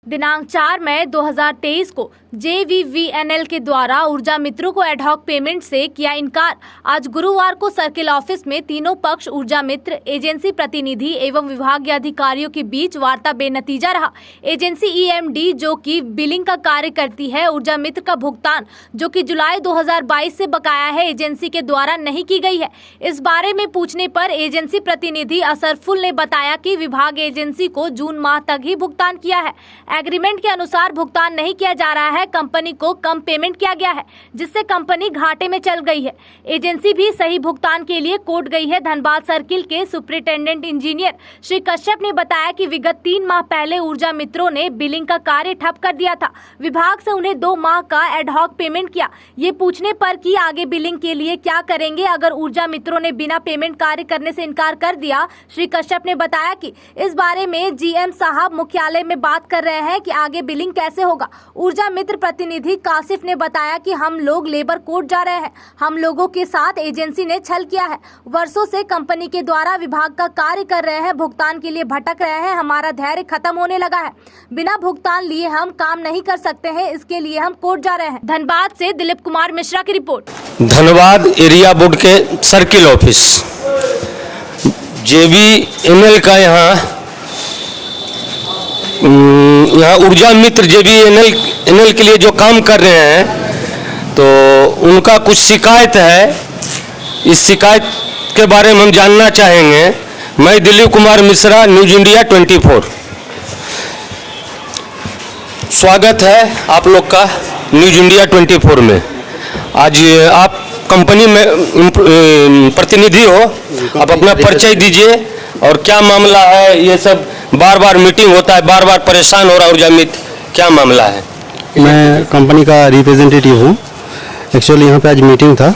दिनांक 4 मई 2023 को JVVNL के द्वारा ऊर्जा मित्रों को एडहॉक पेमेंट से किया इनकार। आज गुरुवार को सर्किल ऑफिस में तीनों पक्ष ऊर्जा मित्र, एजेंसी प्रतिनिधि एवं विभागीय अधिकारियों के बीच वार्ता बेनतीजा रहा। एजेंसी EMD जो कि बिलिंग का कार्य करती है, ऊर्जा मित्र का भुगतान जो कि जुलाई 2022 से बकाया है, एजेंसी के द्वारा नहीं की गई है। इस बारे में पूछने पर एजेंसी प्रतिनिधि असरफुल ने बताया कि विभाग एजेंसी को जून माह तक ही भुगतान किया है। एग्रीमेंट के अनुसार भुगतान नहीं किया जा रहा है, कंपनी को कम पेमेंट किया गया है जिससे कंपनी घाटे में चल गई है। एजेंसी भी सही भुगतान के लिए कोर्ट गई है। धनबाद सर्किल के सुपरिटेंडेंट इंजीनियर श्री कश्यप ने बताया कि विगत 3 माह पहले ऊर्जा मित्रों ने बिलिंग का कार्य ठप कर दिया था। विभाग से उन्हें 2 माह का एडहॉक पेमेंट किया। ये पूछने पर कि आगे बिलिंग के लिए क्या करेंगे अगर ऊर्जा मित्रों ने बिना पेमेंट कार्य करने से इनकार कर दिया, श्री कश्यप ने बताया कि इस बारे में GM साहब मुख्यालय में बात कर रहे हैं कि आगे बिलिंग कैसे होगा। ऊर्जा मित्र प्रतिनिधि कासिफ ने बताया कि हम लोग लेबर कोर्ट जा रहे हैं। हम लोगों के साथ एजेंसी ने छल किया है। वर्षों से कंपनी के द्वारा विभाग का कार्य कर रहे हैं, भुगतान के लिए भटक रहे हैं। हमारा धैर्य खत्म होने लगा है। बिना भुगतान लिए हम काम नहीं कर सकते हैं, इसके लिए हम कोर्ट जा रहे हैं। धनबाद से दिलीप कुमार मिश्रा की रिपोर्ट। धनबाद एरिया बोर्ड के सर्किल ऑफिस JVNL का यहाँ ऊर्जा मित्र JVNL के लिए जो काम कर रहे हैं तो उनका कुछ शिकायत है। इस शिकायत के बारे में हम जानना चाहेंगे। मैं दिलीप कुमार मिश्रा, न्यूज इंडिया 24। स्वागत है आप लोग का न्यूज इंडिया 24 में। आज आप कंपनी में प्रतिनिधि हो, आप अपना परिचय दीजिए और क्या मामला है। ये सब बार बार मीटिंग होता है, बार बार परेशान हो रहा है ऊर्जा मित्र, क्या मामला है? मैं कंपनी का रिप्रेजेंटेटिव हूँ। एक्चुअली यहाँ पे आज मीटिंग था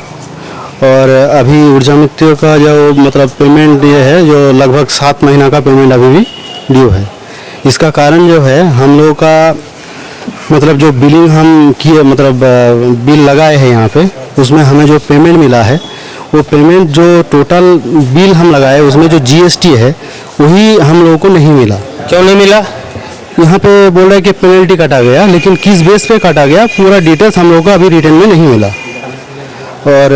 और अभी ऊर्जा मित्रों का जो मतलब पेमेंट ये है, जो लगभग 7 महीना का पेमेंट अभी भी ड्यू है। इसका कारण जो है, हम लोगों का मतलब जो बिलिंग हम किए, मतलब बिल लगाए हैं यहाँ पे, उसमें हमें जो पेमेंट मिला है, वो पेमेंट जो टोटल बिल हम लगाए उसमें जो GST है वही हम लोगों को नहीं मिला। क्यों नहीं मिला? यहाँ पे बोल रहे हैं कि पेनल्टी काटा गया, लेकिन किस बेस पे काटा गया पूरा डिटेल्स हम लोगों को अभी रिटर्न में नहीं मिला। और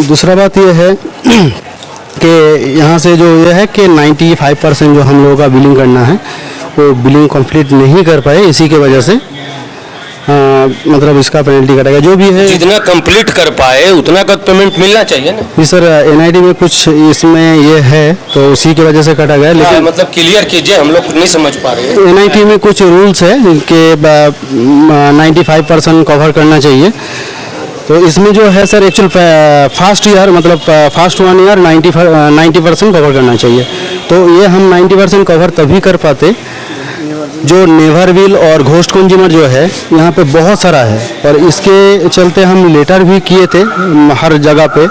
दूसरा बात ये है कि यहाँ से जो ये है कि 95% जो हम लोगों का बिलिंग करना है वो बिलिंग कंप्लीट नहीं कर पाए, इसी के वजह से मतलब इसका पेनल्टी कटेगा। जो भी है जितना कंप्लीट कर पाए उतना का पेमेंट मिलना चाहिए ना। जी सर, NID में कुछ इसमें ये है तो उसी की वजह से कटा गया। लेकिन मतलब क्लियर कीजिए, हम लोग नहीं समझ पा रहे हैं। NID में कुछ रूल्स है कि 95% कवर करना चाहिए। तो इसमें जो है सर, एक्चुअल फर्स्ट ईयर मतलब फर्स्ट 1 ईयर 90% कवर करना चाहिए। तो ये हम 90% कवर तभी कर पाते जो नेवर बिल और घोस्ट कंज्यूमर जो है यहाँ पे बहुत सारा है, और इसके चलते हम लेटर भी किए थे हर जगह पे,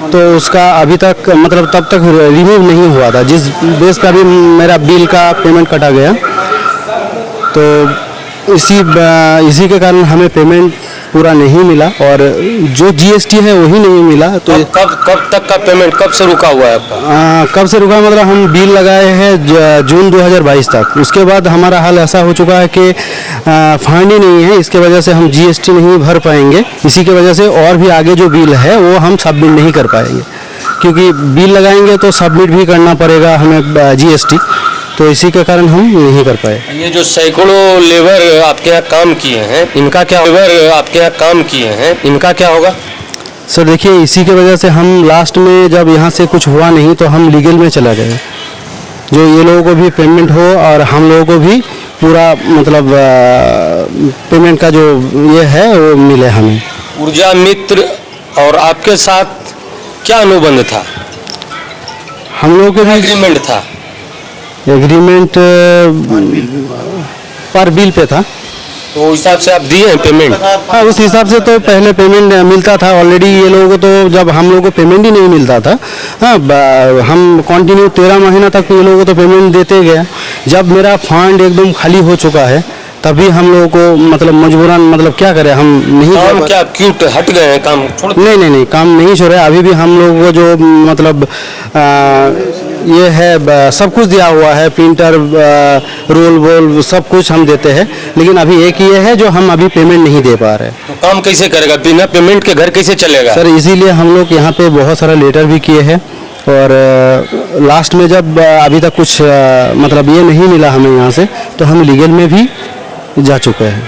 तो उसका अभी तक मतलब तब तक रिमूव नहीं हुआ था, जिस बेस पे अभी मेरा बिल का पेमेंट कटा गया। तो इसी के कारण हमें पेमेंट पूरा नहीं मिला और जो GST है वही नहीं मिला। तो कब तक का पेमेंट कब से रुका हुआ है आपका? कब से रुका मतलब हम बिल लगाए हैं जून 2022 तक। उसके बाद हमारा हाल ऐसा हो चुका है कि फंड ही नहीं है, इसके वजह से हम GST नहीं भर पाएंगे। इसी की वजह से और भी आगे जो बिल है वो हम सबमिट नहीं कर पाएंगे, क्योंकि बिल लगाएंगे तो सबमिट भी करना पड़ेगा हमें GST, तो इसी के कारण हम नहीं कर पाए। ये जो सैकड़ों लेबर आपके यहाँ काम किए हैं, इनका क्या होगा? सर देखिए, इसी की वजह से हम लास्ट में जब यहाँ से कुछ हुआ नहीं तो हम लीगल में चला गए, जो ये लोगों को भी पेमेंट हो और हम लोगों को भी पूरा मतलब पेमेंट का जो ये है वो मिले हमें। ऊर्जा मित्र और आपके साथ क्या अनुबंध था? हम लोगों के भी एग्रीमेंट था। एग्रीमेंट पर बिल पे था, तो उस हिसाब से आप दिए हैं पेमेंट? हाँ, उस हिसाब से तो पहले पेमेंट मिलता था ऑलरेडी। ये लोगों को तो जब हम लोगों को पेमेंट ही नहीं मिलता था, हाँ, हम कंटिन्यू 13 महीना तक ये लोगों को तो पेमेंट देते गए। जब मेरा फंड एकदम खाली हो चुका है तभी हम लोगों को मतलब मजबूरन मतलब क्या करें, हम नहीं काम क्या क्यों हट गए हैं, काम छोड़? नहीं, काम नहीं छोड़ रहे। अभी भी हम लोगों को जो मतलब ये है सब कुछ दिया हुआ है, प्रिंटर, रोल वोल सब कुछ हम देते हैं, लेकिन अभी एक ये है जो हम अभी पेमेंट नहीं दे पा रहे। तो काम कैसे करेगा, बिना पेमेंट के घर कैसे चलेगा? सर इसीलिए हम लोग यहाँ पे बहुत सारा लेटर भी किए हैं, और लास्ट में जब अभी तक कुछ मतलब ये नहीं मिला हमें यहाँ से, तो हम लीगल में भी जा चुके हैं।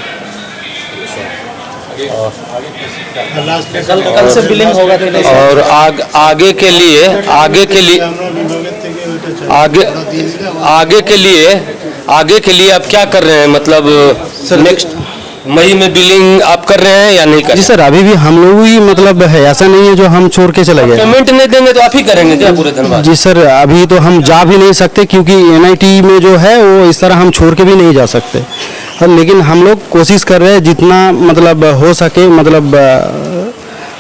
कल से बिलिंग होगा तो और आगे के लिए आगे के लिए आप क्या कर रहे हैं, मतलब नेक्स्ट मई में बिलिंग आप कर रहे हैं या नहीं कर रहे? जी सर, अभी भी हम लोग ही मतलब है, ऐसा नहीं है जो हम छोड़ के चले गए। पेमेंट नहीं देंगे तो आप ही करेंगे क्या पूरे धनबाद? जी सर, अभी तो हम जा भी नहीं सकते, क्योंकि एनआईटी में जो है वो इस तरह हम छोड़ के भी नहीं जा सकते। लेकिन हम लोग कोशिश कर रहे हैं जितना मतलब हो सके, मतलब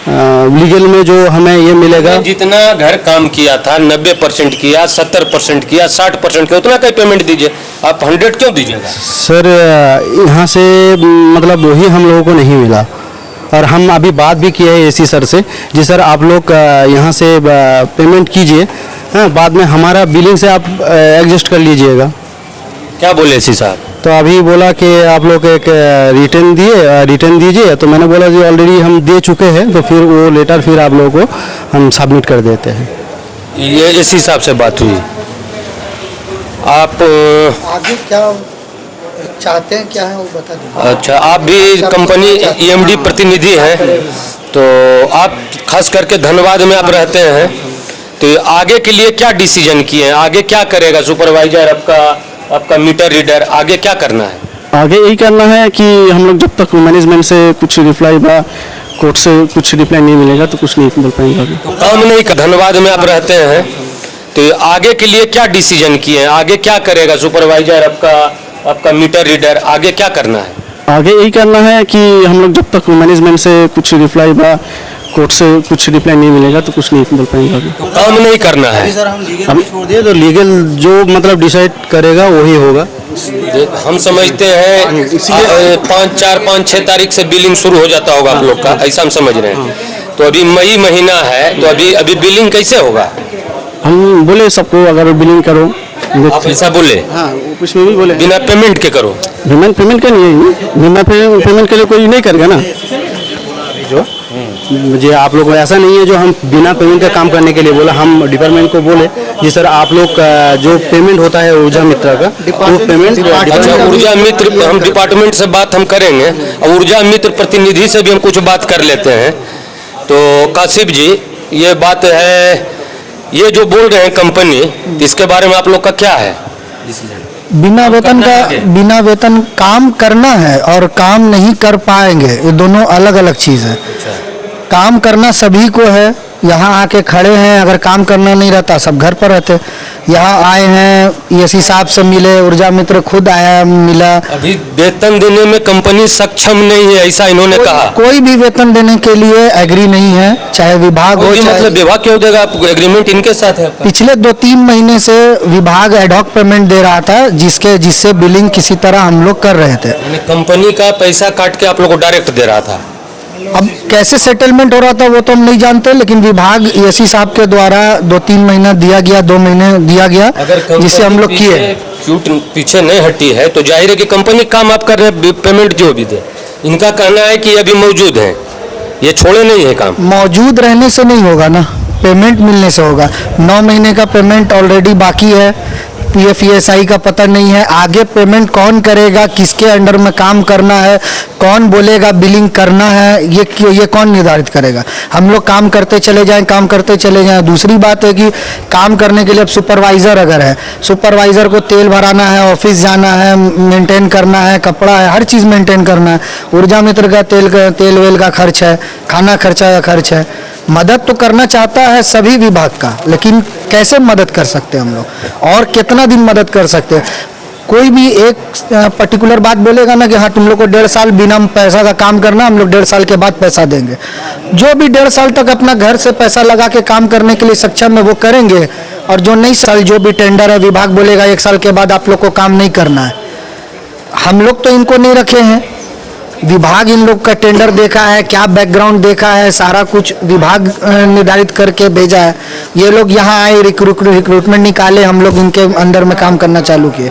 लीगल में जो हमें ये मिलेगा। जितना घर काम किया था 90% किया, 70% किया, 60% किया, उतना का पेमेंट दीजिए। आप 100 क्यों दीजिएगा? सर यहाँ से मतलब वही हम लोगों को नहीं मिला, और हम अभी बात भी किए हैं एसी सर से, जी सर आप लोग यहाँ से पेमेंट कीजिए, हाँ बाद में हमारा बिलिंग से आप एडजस्ट कर लीजिएगा। क्या बोले एसी साहब? तो अभी बोला कि आप लोग एक रिटर्न दीजिए, तो मैंने बोला जी ऑलरेडी हम दे चुके हैं, तो फिर वो लेटर फिर आप लोगों को हम सबमिट कर देते हैं। ये एसी साहब से बात हुई। आप आगे क्या चाहते हैं, क्या है वो बता दीजिए। अच्छा, आप भी कंपनी ईएमडी प्रतिनिधि हैं, तो आप खास करके धनबाद में आप रहते हैं, तो आगे के लिए क्या डिसीजन किए हैं, आगे क्या करेगा सुपरवाइजर, आपका मीटर रीडर, आगे क्या करना है? आगे यही करना है कि हम लोग जब तक मैनेजमेंट से कुछ रिप्लाई बा, कोर्ट से कुछ रिप्लाई नहीं मिलेगा तो कुछ नहीं बोल पाएंगे अभी। तो काम नहीं कर, धनबाद में आप रहते हैं, तो आगे के लिए क्या डिसीजन किए हैं, आगे क्या करेगा सुपरवाइजर, आपका मीटर रीडर, आगे क्या करना है? आगे यही करना है कि हम लोग जब तक मैनेजमेंट से कुछ रिप्लाई बा, कोर्ट से कुछ रिप्लाई नहीं मिलेगा तो कुछ नहीं बोल पाएंगे अभी। तो काम नहीं करना है। सर हम लीगल भी छोड़ दिए, तो लीगल जो मतलब डिसाइड करेगा वही होगा। हम समझते हैं 5-6 तारीख से बिलिंग शुरू हो जाता होगा आप लोग का, ऐसा हम समझ रहे हैं। तो अभी मई महीना है, तो अभी बिलिंग कैसे होगा? हम बोले सबको अगर बिलिंग करो, आप ऐसा बोले? हाँ कुछ में भी बोले बिना पेमेंट के करो। पेमेंट का नहीं है, बिना पेमेंट के लिए कोई नहीं करेगा ना। जो मुझे आप लोग को ऐसा नहीं है जो हम बिना पेमेंट का काम करने के लिए बोला, हम डिपार्टमेंट को बोले जी सर आप लोग का जो पेमेंट होता है ऊर्जा मित्र का, वो पेमेंट। अच्छा, ऊर्जा मित्र हम डिपार्टमेंट से बात हम करेंगे, और ऊर्जा मित्र प्रतिनिधि से भी हम कुछ बात कर लेते हैं। तो काशिफ जी, ये बात है, ये जो बोल रहे हैं कंपनी, इसके बारे में आप लोग का क्या है? बिना वेतन काम करना है और काम नहीं कर पाएंगे, ये दोनों अलग अलग चीज़ है। काम करना सभी को है, यहाँ आके खड़े हैं, अगर काम करना नहीं रहता सब घर पर रहते। यहाँ आए हैं, एसी साहब से मिले, ऊर्जा मित्र खुद आया मिला। अभी वेतन देने में कंपनी सक्षम नहीं है, ऐसा इन्होंने कहा। कोई भी वेतन देने के लिए एग्री नहीं है, चाहे विभाग हो, मतलब विभाग क्यों देगा? आपको एग्रीमेंट इनके साथ है आपका? पिछले 2-3 महीने से विभाग एडहॉक पेमेंट दे रहा था, जिससे बिलिंग किसी तरह हम लोग कर रहे थे। कंपनी का पैसा काट के आप लोग को डायरेक्ट दे रहा था। अब कैसे सेटलमेंट हो रहा था वो तो हम नहीं जानते, लेकिन विभाग एसी साहब के द्वारा 2-3 महीना दिया गया, 2 महीने दिया गया, जिसे हम लोग किए। छूट पीछे नहीं हटी है तो जाहिर है कि कंपनी काम आप कर रहे हैं, पेमेंट जो भी दे। इनका कहना है कि अभी मौजूद है, ये छोड़े नहीं है काम। मौजूद रहने से नहीं होगा ना, पेमेंट मिलने से होगा। 9 महीने का पेमेंट ऑलरेडी बाकी है, पीएफ ईएसआई का पता नहीं है, आगे पेमेंट कौन करेगा, किसके अंडर में काम करना है, कौन बोलेगा बिलिंग करना है, ये कौन निर्धारित करेगा? हम लोग काम करते चले जाएं। दूसरी बात है कि काम करने के लिए अब सुपरवाइज़र अगर है, सुपरवाइज़र को तेल भराना है, ऑफिस जाना है, मेंटेन करना है, कपड़ा है, हर चीज़ मेंटेन करना है। ऊर्जा मित्र का तेल वेल का खर्च है, खाना खर्चा का खर्च है। मदद तो करना चाहता है सभी विभाग का, लेकिन कैसे मदद कर सकते हैं हम लोग, और कितना दिन मदद कर सकते हैं? कोई भी एक पर्टिकुलर बात बोलेगा ना कि हाँ तुम लोग को 1.5 साल बिना पैसा का काम करना, हम लोग 1.5 साल के बाद पैसा देंगे। जो भी 1.5 साल तक अपना घर से पैसा लगा के काम करने के लिए सक्षम है वो करेंगे, और जो नहीं साल जो भी टेंडर है विभाग बोलेगा 1 साल के बाद आप लोग को काम नहीं करना है। हम लोग तो इनको नहीं रखे हैं, विभाग इन लोग का टेंडर देखा है, क्या बैकग्राउंड देखा है, सारा कुछ विभाग निर्धारित करके भेजा है। ये लोग यहाँ आए, रिक्रूटमेंट निकाले, हम लोग इनके अंडर में काम करना चालू किए।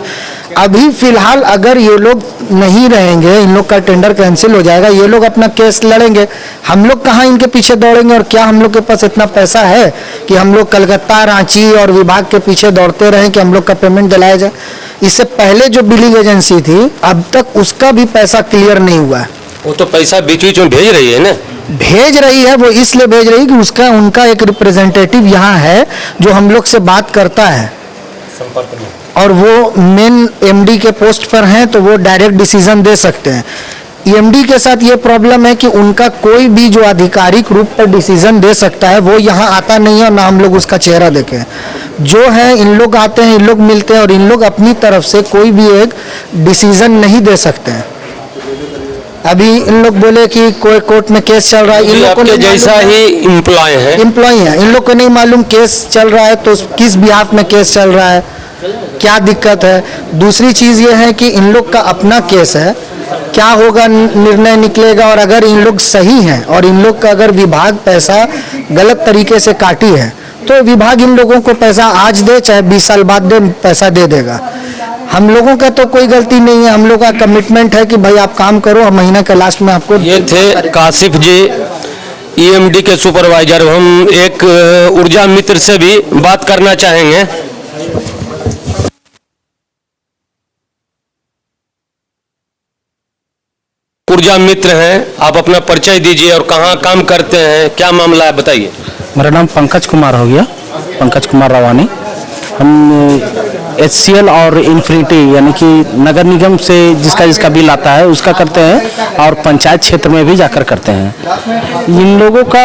अभी फिलहाल अगर ये लोग नहीं रहेंगे, इन लोग का टेंडर कैंसिल हो जाएगा, ये लोग अपना केस लड़ेंगे, हम लोग कहाँ इनके पीछे दौड़ेंगे? और क्या हम लोग के पास इतना पैसा है कि हम लोग कलकत्ता, रांची और विभाग के पीछे दौड़ते रहें कि हम लोग का पेमेंट दिलाया जाए? इससे पहले जो बिलिंग एजेंसी थी, अब तक उसका भी पैसा क्लियर नहीं हुआ है। वो तो पैसा बीच बीच में भेज रही है ना? भेज रही है, वो इसलिए भेज रही है कि उसका उनका एक रिप्रेजेंटेटिव यहाँ है जो हम लोग से बात करता है, संपर्क में, और वो मेन एमडी के पोस्ट पर हैं, तो वो डायरेक्ट डिसीजन दे सकते हैं। एमडी के साथ ये प्रॉब्लम है कि उनका कोई भी जो आधिकारिक रूप पर डिसीजन दे सकता है वो यहाँ आता नहीं है, और ना हम लोग उसका चेहरा देखें। जो है इन लोग आते हैं, इन लोग मिलते हैं, और इन लोग अपनी तरफ से कोई भी एक डिसीजन नहीं दे सकते हैं। अभी इन लोग बोले कि कोई कोर्ट में केस चल रहा है, इन लोग को आपके जैसा ही एम्प्लॉय है, इन लोग को नहीं मालूम केस चल रहा है तो किस बिहाफ में केस चल रहा है, क्या दिक्कत है। दूसरी चीज ये है कि इन लोग का अपना केस है, क्या होगा निर्णय निकलेगा, और अगर इन लोग सही हैं और इन लोग का अगर विभाग पैसा गलत तरीके से काटी है तो विभाग इन लोगों को पैसा आज दे चाहे 20 साल बाद दे, पैसा दे देगा। हम लोगों का तो कोई गलती नहीं है, हम लोग का कमिटमेंट है कि भाई आप काम करो, हम महीना के लास्ट में आपको। ये थे काशिफ जी, ईएमडी के सुपरवाइजर। हम एक ऊर्जा मित्र से भी बात करना चाहेंगे। ऊर्जा मित्र हैं, आप अपना परिचय दीजिए और कहाँ काम करते हैं, क्या मामला है, बताइए। मेरा नाम पंकज कुमार हो गया, पंकज कुमार रावानी। हम HCL और इन्फिनिटी यानी कि नगर निगम से जिसका बिल आता है उसका करते हैं, और पंचायत क्षेत्र में भी जाकर करते हैं। इन लोगों का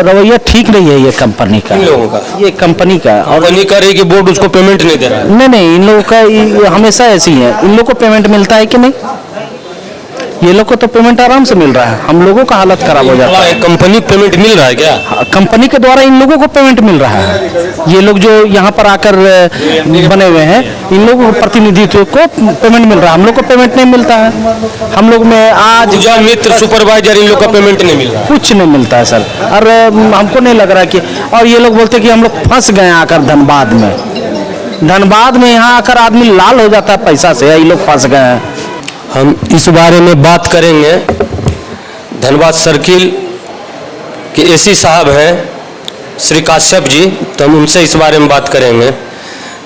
रवैया ठीक नहीं है, ये कंपनी का, इन लोगों का, ये कंपनी का, और कंपनी कह रही कि बोर्ड उसको पेमेंट नहीं दे रहा है। नहीं, इन लोगों का हमेशा ऐसी है। इन लोगों को पेमेंट मिलता है कि नहीं? ये लोग को तो पेमेंट आराम से मिल रहा है, हम लोगों का हालत खराब हो जाता है। कंपनी पेमेंट मिल रहा है क्या? कंपनी के द्वारा इन लोगों को पेमेंट मिल रहा है। ये लोग जो यहाँ पर आकर बने हुए हैं, इन लोगों को प्रतिनिधित्व को पेमेंट मिल रहा है, हम लोग को पेमेंट नहीं मिलता है। हम लोग में आज ऊर्जा मित्र सुपरवाइजर इन लोग का पेमेंट नहीं मिल रहा, कुछ नहीं मिलता है सर। और हमको नहीं लग रहा कि, और ये लोग बोलते कि हम लोग फंस गए आकर धनबाद में यहाँ आकर आदमी लाल हो जाता है पैसा से, ये लोग फंस गए हैं। हम इस बारे में बात करेंगे। धनबाद सर्किल के एसी साहब हैं श्री काश्यप जी, तो हम उनसे इस बारे में बात करेंगे।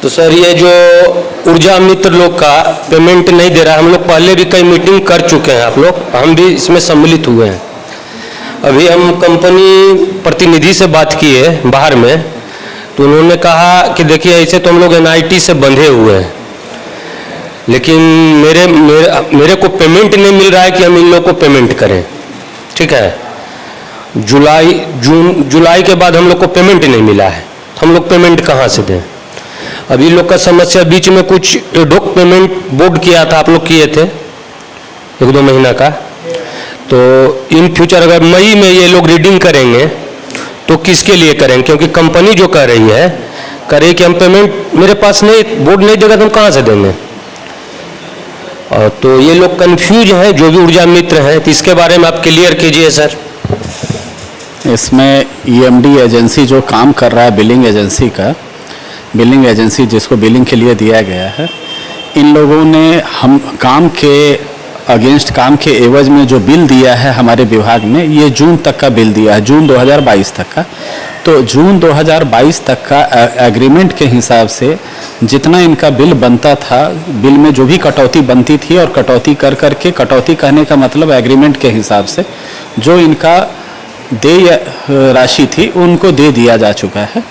तो सर, ये जो ऊर्जा मित्र लोग का पेमेंट नहीं दे रहा है, हम लोग पहले भी कई मीटिंग कर चुके हैं, आप लोग, हम भी इसमें सम्मिलित हुए हैं। अभी हम कंपनी प्रतिनिधि से बात किए बाहर में, तो उन्होंने कहा कि देखिए ऐसे तो हम लोग NIT से बंधे हुए हैं, लेकिन मेरे को पेमेंट नहीं मिल रहा है कि हम इन लोग को पेमेंट करें। ठीक है, जुलाई के बाद हम लोग को पेमेंट नहीं मिला है, तो हम लोग पेमेंट कहाँ से दें? अभी लोग का समस्या, बीच में कुछ एडॉक पेमेंट बोर्ड किया था, आप लोग किए थे 1-2 महीना का, तो इन फ्यूचर अगर मई में ये लोग रीडिंग करेंगे तो किसके लिए करेंगे? क्योंकि कंपनी जो कह रही है कि हम पेमेंट मेरे पास नहीं, बोर्ड नहीं देगा तो हम कहाँ से देंगे? और तो ये लोग कंफ्यूज हैं, जो भी ऊर्जा मित्र हैं, तो इसके बारे में आप क्लियर कीजिए सर। इसमें EMD एजेंसी जो काम कर रहा है, बिलिंग एजेंसी जिसको बिलिंग के लिए दिया गया है, इन लोगों ने हम काम के अगेंस्ट, काम के एवज में जो बिल दिया है हमारे विभाग में, ये जून तक का बिल दिया है, जून 2022 तक का। तो जून 2022 तक का एग्रीमेंट के हिसाब से जितना इनका बिल बनता था, बिल में जो भी कटौती बनती थी, और कटौती करके, कटौती कहने का मतलब एग्रीमेंट के हिसाब से जो इनका देय राशि थी उनको दे दिया जा चुका है।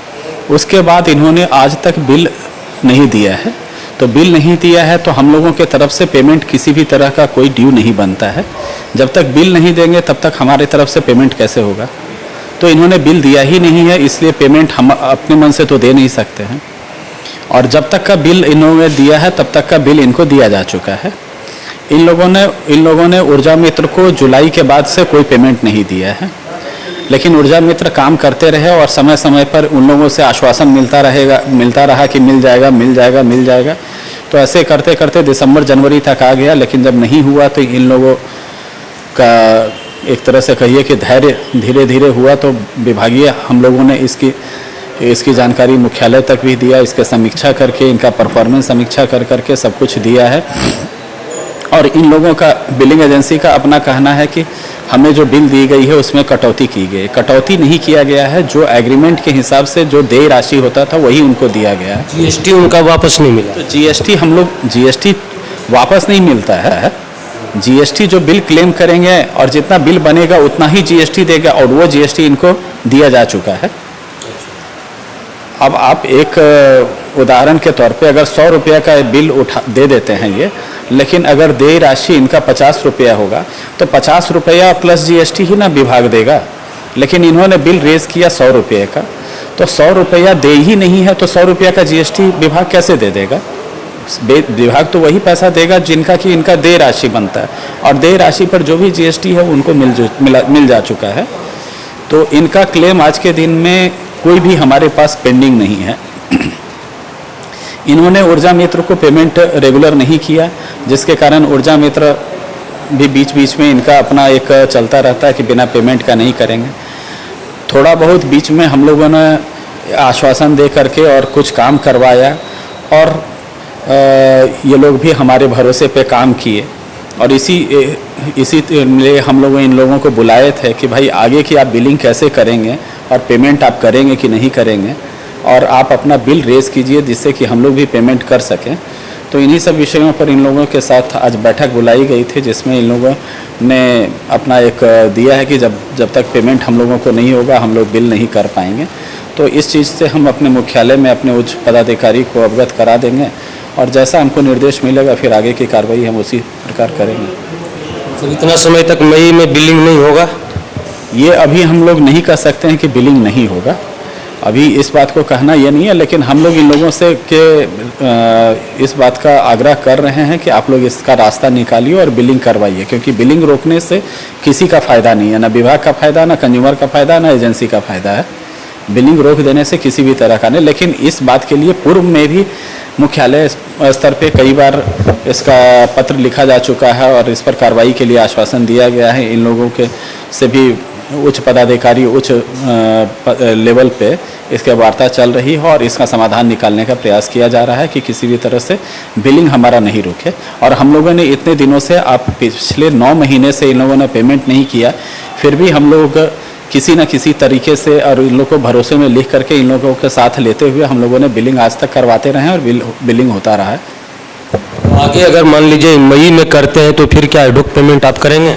उसके बाद इन्होंने आज तक बिल नहीं दिया है। तो बिल नहीं दिया है तो हम लोगों के तरफ से पेमेंट किसी भी तरह का कोई ड्यू नहीं बनता है। जब तक बिल नहीं देंगे तब तक हमारे तरफ से पेमेंट कैसे होगा? तो इन्होंने बिल दिया ही नहीं है, इसलिए पेमेंट हम अपने मन से तो दे नहीं सकते हैं। और जब तक का बिल इन्होंने दिया है तब तक का बिल इनको दिया जा चुका है। इन लोगों ने ऊर्जा मित्र को जुलाई के बाद से कोई पेमेंट नहीं दिया है, लेकिन ऊर्जा मित्र काम करते रहे और समय समय पर उन लोगों से आश्वासन मिलता रहा कि मिल जाएगा। तो ऐसे करते करते दिसंबर जनवरी तक आ गया, लेकिन जब नहीं हुआ तो इन लोगों का एक तरह से कहिए कि धैर्य धीरे धीरे हुआ, तो विभागीय हम लोगों ने इसकी जानकारी मुख्यालय तक भी दिया, इसके समीक्षा करके इनका परफॉर्मेंस समीक्षा करके सब कुछ दिया है। और इन लोगों का बिलिंग एजेंसी का अपना कहना है कि हमें जो बिल दी गई है उसमें कटौती की गई, कटौती नहीं किया गया है। जो एग्रीमेंट के हिसाब से जो देय राशि होता था वही उनको दिया गया है। जीएसटी उनका वापस नहीं मिला। तो जीएसटी वापस नहीं मिलता है। जीएसटी जो बिल क्लेम करेंगे और जितना बिल बनेगा उतना ही जीएसटी देगा, और वो जीएसटी इनको दिया जा चुका है। अब आप एक उदाहरण के तौर पे अगर 100 रुपये का बिल दे देते हैं ये, लेकिन अगर देय राशि इनका 50 रुपया होगा तो 50 रुपया प्लस जीएसटी ही ना विभाग देगा। लेकिन इन्होंने बिल रेज किया 100 रुपये का, तो 100 रुपया दे ही नहीं है, तो 100 रुपया का जीएसटी विभाग कैसे दे देगा? विभाग तो वही पैसा देगा जिनका कि इनका देय राशि बनता है, और देय राशि पर जो भी जीएसटी है उनको मिल जा चुका है। तो इनका क्लेम आज के दिन में कोई भी हमारे पास पेंडिंग नहीं है। इन्होंने ऊर्जा मित्र को पेमेंट रेगुलर नहीं किया, जिसके कारण ऊर्जा मित्र भी बीच बीच में इनका अपना एक चलता रहता है कि बिना पेमेंट का नहीं करेंगे। थोड़ा बहुत बीच में हम लोगों ने आश्वासन दे करके और कुछ काम करवाया, और ये लोग भी हमारे भरोसे पे काम किए, और इसी लिए हम लोग इन लोगों को बुलाए थे कि भाई आगे की आप बिलिंग कैसे करेंगे और पेमेंट आप करेंगे कि नहीं करेंगे, और आप अपना बिल रेज कीजिए जिससे कि हम लोग भी पेमेंट कर सकें। तो इन्हीं सब विषयों पर इन लोगों के साथ आज बैठक बुलाई गई थी, जिसमें इन लोगों ने अपना एक दिया है कि जब तक पेमेंट हम लोगों को नहीं होगा हम लोग बिल नहीं कर पाएंगे। तो इस चीज़ से हम अपने मुख्यालय में अपने उच्च पदाधिकारी को अवगत करा देंगे, और जैसा हमको निर्देश मिलेगा फिर आगे की कार्रवाई हम उसी प्रकार करेंगे। तो इतना समय तक मई में बिलिंग नहीं होगा? ये अभी हम लोग नहीं कह सकते हैं कि बिलिंग नहीं होगा, अभी इस बात को कहना ये नहीं है। लेकिन हम लोग इन लोगों से इस बात का आग्रह कर रहे हैं कि आप लोग इसका रास्ता निकालिए और बिलिंग करवाइए, क्योंकि बिलिंग रोकने से किसी का फ़ायदा नहीं है, ना विभाग का फ़ायदा, ना कंज्यूमर का फ़ायदा, ना एजेंसी का फ़ायदा है। बिलिंग रोक देने से किसी भी तरह का नहीं। लेकिन इस बात के लिए पूर्व में भी मुख्यालय स्तर पे कई बार इसका पत्र लिखा जा चुका है, और इस पर कार्रवाई के लिए आश्वासन दिया गया है। इन लोगों के से भी उच्च पदाधिकारी उच्च लेवल पे इसके वार्ता चल रही है, और इसका समाधान निकालने का प्रयास किया जा रहा है कि किसी भी तरह से बिलिंग हमारा नहीं रुके। और हम लोगों ने इतने दिनों से, आप पिछले 9 महीने से इन लोगों ने पेमेंट नहीं किया, फिर भी हम लोग किसी न किसी तरीके से और इन लोगों को भरोसे में लिख करके इन लोगों के साथ लेते हुए हम लोगों ने बिलिंग आज तक करवाते रहे हैं, और बिलिंग होता रहा है। आगे अगर मान लीजिए मई में करते हैं तो फिर क्या एडहॉक पेमेंट आप करेंगे?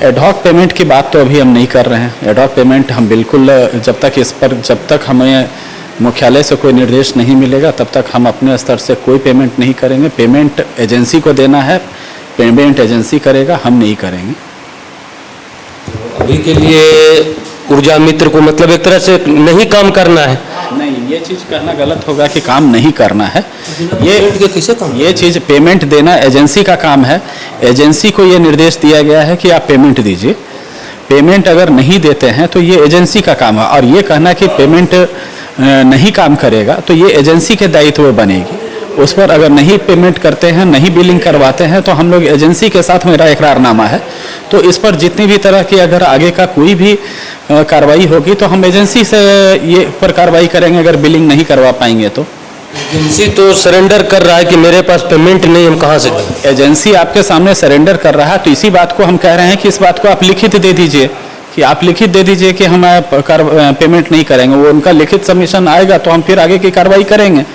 एडहॉक पेमेंट की बात तो अभी हम नहीं कर रहे हैं। एडहॉक पेमेंट हम बिल्कुल जब तक हमें मुख्यालय से कोई निर्देश नहीं मिलेगा तब तक हम अपने स्तर से कोई पेमेंट नहीं करेंगे। पेमेंट एजेंसी को देना है, पेमेंट एजेंसी करेगा, हम नहीं करेंगे। अभी के लिए ऊर्जा मित्र को मतलब एक तरह से नहीं काम करना है? नहीं, ये चीज़ कहना गलत होगा कि काम नहीं करना है। ये चीज़ पेमेंट देना एजेंसी का काम है। एजेंसी को ये निर्देश दिया गया है कि आप पेमेंट दीजिए। पेमेंट अगर नहीं देते हैं तो ये एजेंसी का काम है, और ये कहना कि पेमेंट नहीं काम करेगा तो ये एजेंसी के दायित्व बनेगी। उस पर अगर नहीं पेमेंट करते हैं, नहीं बिलिंग करवाते हैं, तो हम लोग एजेंसी के साथ मेरा इकरारनामा है। तो इस पर जितनी भी तरह की अगर आगे का कोई भी कार्रवाई होगी तो हम एजेंसी से ये पर कार्रवाई करेंगे, अगर बिलिंग नहीं करवा पाएंगे तो। एजेंसी तो सरेंडर कर रहा है कि मेरे पास पेमेंट नहीं, हम कहाँ से दें? एजेंसी आपके सामने सरेंडर कर रहा है, तो इसी बात को हम कह रहे हैं कि इस बात को आप लिखित दे दीजिए, कि आप लिखित दे दीजिए कि हम पेमेंट नहीं करेंगे। वो उनका लिखित सबमिशन आएगा तो हम फिर आगे की कार्रवाई करेंगे।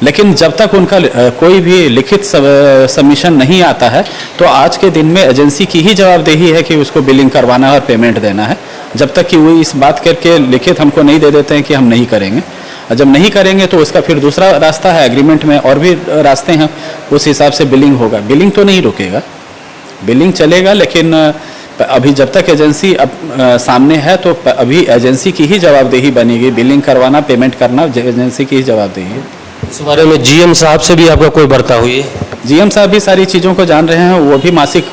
लेकिन जब तक उनका कोई भी लिखित सबमिशन नहीं आता है तो आज के दिन में एजेंसी की ही जवाबदेही है कि उसको बिलिंग करवाना है और पेमेंट देना है। जब तक कि वो इस बात करके लिखित हमको नहीं दे देते हैं कि हम नहीं करेंगे, जब नहीं करेंगे तो उसका फिर दूसरा रास्ता है, एग्रीमेंट में और भी रास्ते हैं, उस हिसाब से बिलिंग होगा। बिलिंग तो नहीं रुकेगा, बिलिंग चलेगा। लेकिन अभी जब तक एजेंसी सामने है तो अभी एजेंसी की ही जवाबदेही बनेगी। बिलिंग करवाना, पेमेंट करना एजेंसी की ही जवाबदेही है। इस बारे में जीएम साहब से भी आपका कोई वार्ता हुई है? जीएम साहब भी सारी चीज़ों को जान रहे हैं। वो भी मासिक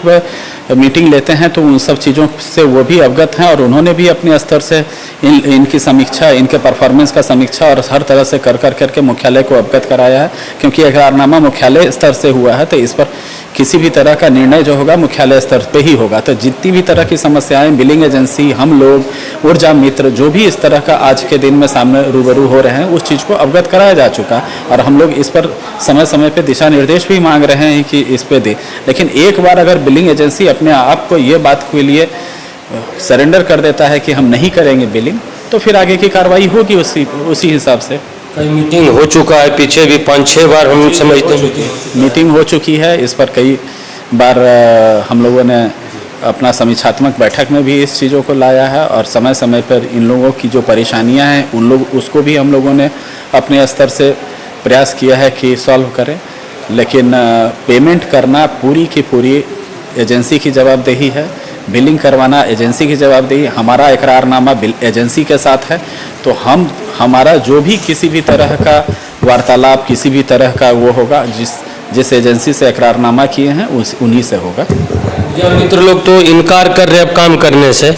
मीटिंग लेते हैं तो उन सब चीज़ों से वो भी अवगत हैं और उन्होंने भी अपने स्तर से इनकी समीक्षा, इनके परफॉर्मेंस का समीक्षा और हर तरह से करके मुख्यालय को अवगत कराया है। क्योंकि एकरारनामा मुख्यालय स्तर से हुआ है तो इस पर किसी भी तरह का निर्णय जो होगा मुख्यालय स्तर पे ही होगा। तो जितनी भी तरह की समस्याएं बिलिंग एजेंसी, हम लोग, ऊर्जा मित्र, जो भी इस तरह का आज के दिन में सामने रूबरू हो रहे हैं उस चीज़ को अवगत कराया जा चुका और हम लोग इस पर समय समय पे दिशा निर्देश भी मांग रहे हैं कि इस पे दे। लेकिन एक बार अगर बिलिंग एजेंसी अपने आप को ये बात के लिए सरेंडर कर देता है कि हम नहीं करेंगे बिलिंग, तो फिर आगे की कार्रवाई होगी उसी हिसाब से। कई मीटिंग हो चुका है, पीछे भी 5-6 बार हम समझते हैं मीटिंग हो चुकी है। इस पर कई बार हम लोगों ने अपना समीक्षात्मक बैठक में भी इस चीज़ों को लाया है और समय समय पर इन लोगों की जो परेशानियां हैं उसको भी हम लोगों ने अपने स्तर से प्रयास किया है कि सॉल्व करें। लेकिन पेमेंट करना पूरी की पूरी एजेंसी की जवाबदेही है, बिलिंग करवाना एजेंसी की जवाबदेही। हमारा इकरारनामा एजेंसी के साथ है तो हमारा जो भी किसी भी तरह का वार्तालाप, किसी भी तरह का वो होगा जिस एजेंसी से इकरारनामा किए हैं उन्हीं से होगा। ऊर्जा मित्र लोग तो इनकार कर रहे हैं अब काम करने से,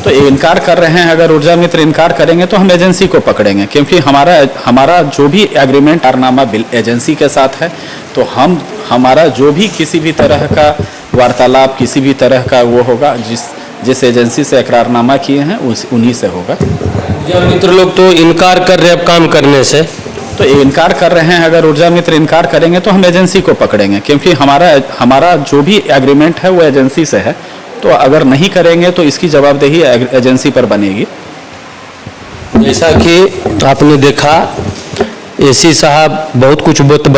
तो इनकार कर रहे हैं। अगर ऊर्जा मित्र इनकार करेंगे तो हम एजेंसी को पकड़ेंगे, क्योंकि हमारा जो भी एग्रीमेंट इकरारनामा एजेंसी के साथ है तो हमारा जो भी किसी भी तरह का वार्तालाप, किसी भी तरह का वो होगा जिस एजेंसी से इकरारनामा किए हैं उन्हीं से होगा। ऊर्जा मित्र लोग तो इनकार कर रहे हैं अब काम करने से, तो इनकार कर रहे हैं। अगर ऊर्जा मित्र इनकार करेंगे तो हम एजेंसी को पकड़ेंगे, क्योंकि हमारा जो भी एग्रीमेंट है वो एजेंसी से है। तो अगर नहीं करेंगे तो इसकी जवाबदेही एजेंसी पर बनेगी। जैसा कि आपने देखा एसी साहब बहुत कुछ बता